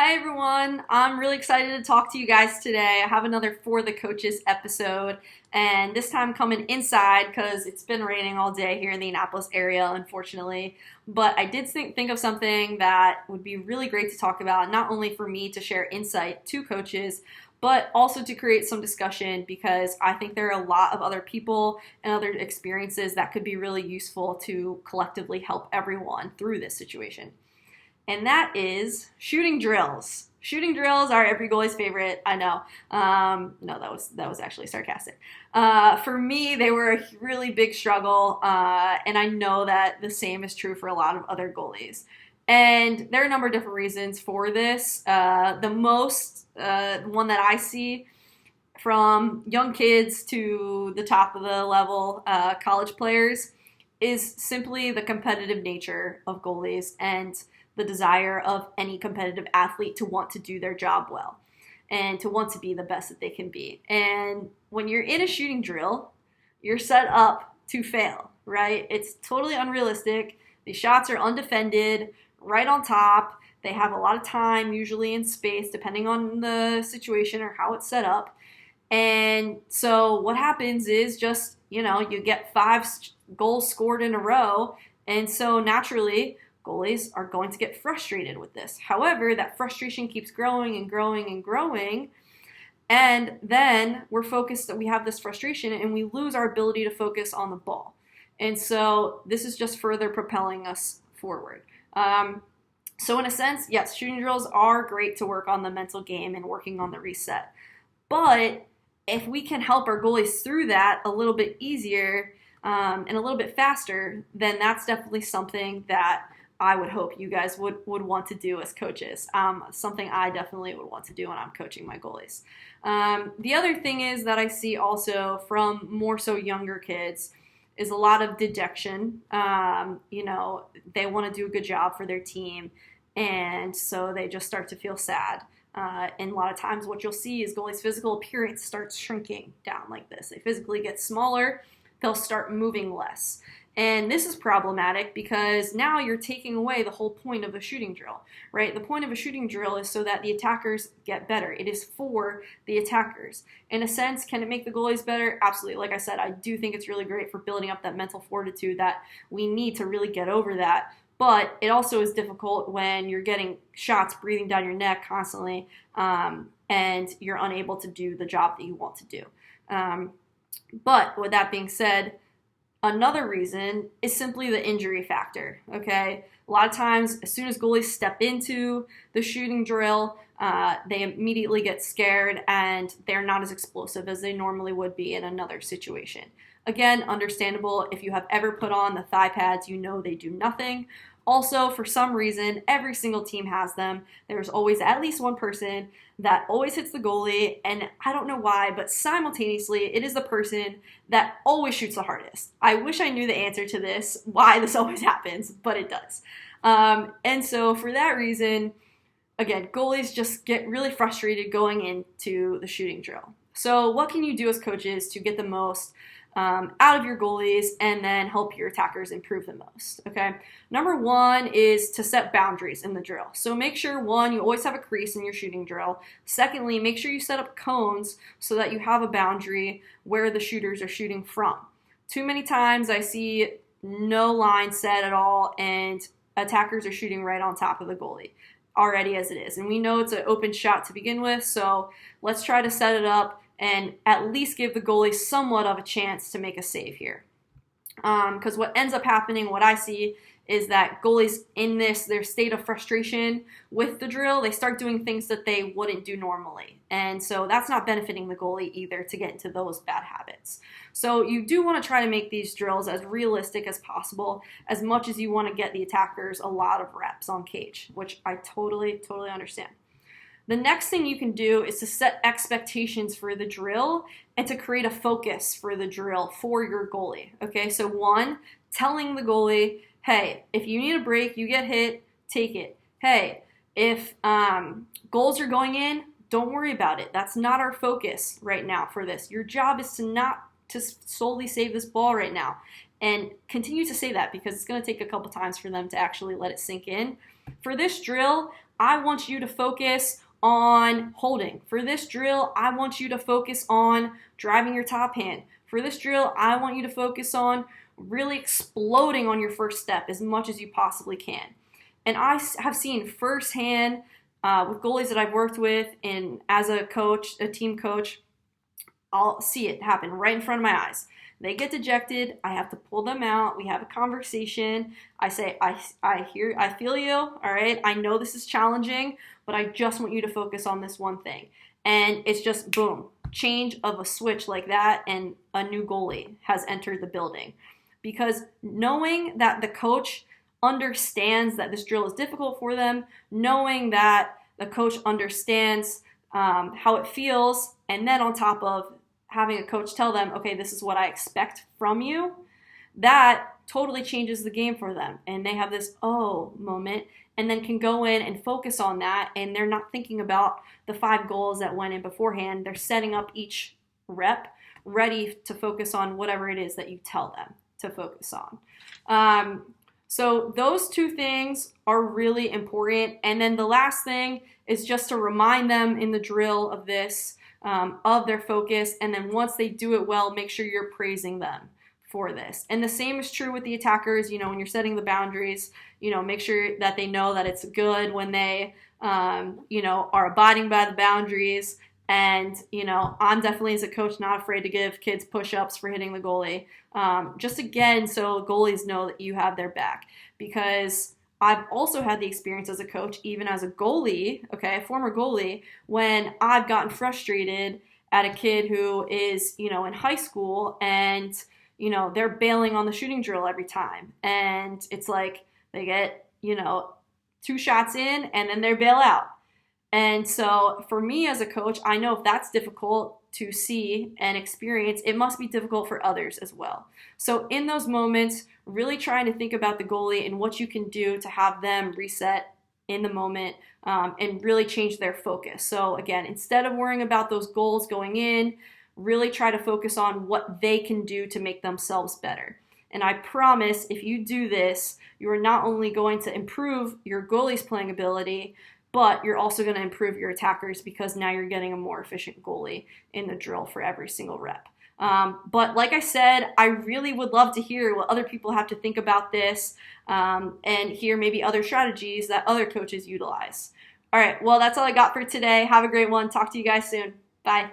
Hi everyone, I'm really excited to talk to you guys today. I have another For the Coaches episode, and this time coming inside because it's been raining all day here in the Annapolis area, unfortunately. But I did think of something that would be really great to talk about, not only for me to share insight to coaches, but also to create some discussion because I think there are a lot of other people and other experiences that could be really useful to collectively help everyone through this situation. And that is shooting drills. Shooting drills are every goalie's favorite. I know. No, that was actually sarcastic. For me, they were a really big struggle, and I know that the same is true for a lot of other goalies. And there are a number of different reasons for this. The most one that I see from young kids to the top of the level college players is simply the competitive nature of goalies and the desire of any competitive athlete to want to do their job well and to want to be the best that they can be. And when you're in a shooting drill, you're set up to fail, right? It's totally unrealistic. The shots are undefended, right on top. They have a lot of time, usually in space, depending on the situation or how it's set up. And so what happens is just, you get 5 goals scored in a row. And so naturally, goalies are going to get frustrated with this. However, that frustration keeps growing and growing and growing. And then we have this frustration and we lose our ability to focus on the ball. And so this is just further propelling us forward. So in a sense, yes, shooting drills are great to work on the mental game and working on the reset. But if we can help our goalies through that a little bit easier and a little bit faster, then that's definitely something that I would hope you guys would want to do as coaches. Something I definitely would want to do when I'm coaching my goalies. The other thing is that I see also from more so younger kids is a lot of dejection. They want to do a good job for their team, and so they just start to feel sad. And a lot of times what you'll see is goalies' physical appearance starts shrinking down like this. They physically get smaller. They'll start moving less. And this is problematic because now you're taking away the whole point of a shooting drill, right? The point of a shooting drill is so that the attackers get better. It is for the attackers. In a sense, can it make the goalies better? Absolutely. Like I said, I do think it's really great for building up that mental fortitude that we need to really get over that. But it also is difficult when you're getting shots breathing down your neck constantly and you're unable to do the job that you want to do. But with that being said, another reason is simply the injury factor, okay? A lot of times, as soon as goalies step into the shooting drill, they immediately get scared and they're not as explosive as they normally would be in another situation. Again, understandable. If you have ever put on the thigh pads, you know they do nothing. Also, for some reason, every single team has them. There's always at least one person that always hits the goalie, and I don't know why, but simultaneously, it is the person that always shoots the hardest. I wish I knew the answer to this, why this always happens, but it does. And so for that reason, again, goalies just get really frustrated going into the shooting drill. So what can you do as coaches to get the most out of your goalies and then help your attackers improve the most, okay? Number one is to set boundaries in the drill. So make sure, one, you always have a crease in your shooting drill. Secondly, make sure you set up cones so that you have a boundary where the shooters are shooting from. Too many times I see no line set at all and attackers are shooting right on top of the goalie already as it is. And we know it's an open shot to begin with, so let's try to set it up and at least give the goalie somewhat of a chance to make a save here. Because what ends up happening, what I see, is that goalies in their state of frustration with the drill, they start doing things that they wouldn't do normally. And so that's not benefiting the goalie either to get into those bad habits. So you do want to try to make these drills as realistic as possible, as much as you want to get the attackers a lot of reps on cage, which I totally understand. The next thing you can do is to set expectations for the drill and to create a focus for the drill for your goalie. Okay, so one, telling the goalie, hey, if you need a break, you get hit, take it. Hey, if goals are going in, don't worry about it. That's not our focus right now for this. Your job is to solely save this ball right now. And continue to say that because it's going to take a couple times for them to actually let it sink in. For this drill, I want you to focus on holding. For this drill, I want you to focus on driving your top hand. For this drill, I want you to focus on really exploding on your first step as much as you possibly can. And I have seen firsthand with goalies that I've worked with and as a coach, a team coach, I'll see it happen right in front of my eyes. They get dejected. I have to pull them out. We have a conversation. I say, I feel you. All right. I know this is challenging, but I just want you to focus on this one thing. And it's just boom, change of a switch like that, and a new goalie has entered the building. Because knowing that the coach understands that this drill is difficult for them, knowing that the coach understands how it feels, and then on top of having a coach tell them, okay, this is what I expect from you, that totally changes the game for them. And they have this oh moment and then can go in and focus on that. And they're not thinking about the 5 goals that went in beforehand. They're setting up each rep ready to focus on whatever it is that you tell them to focus on. So those 2 things are really important. And then the last thing is just to remind them in the drill of this, of their focus. And then once they do it well, make sure you're praising them for this. And the same is true with the attackers. You know, when you're setting the boundaries, you know, make sure that they know that it's good when they, you know, are abiding by the boundaries. And, you know, I'm definitely as a coach not afraid to give kids push-ups for hitting the goalie. Just again, so goalies know that you have their back. Because I've also had the experience as a coach, even as a goalie, okay, a former goalie, when I've gotten frustrated at a kid who is, you know, in high school and, you know, they're bailing on the shooting drill every time. And it's like they get, you know, 2 shots in and then they bail out. And so for me as a coach, I know if that's difficult to see and experience, it must be difficult for others as well. So in those moments, really trying to think about the goalie and what you can do to have them reset in the moment and really change their focus. So again, instead of worrying about those goals going in, really try to focus on what they can do to make themselves better. And I promise if you do this, you are not only going to improve your goalie's playing ability, but you're also going to improve your attackers because now you're getting a more efficient goalie in the drill for every single rep. But like I said, I really would love to hear what other people have to think about this and hear maybe other strategies that other coaches utilize. All right, well, that's all I got for today. Have a great one. Talk to you guys soon. Bye.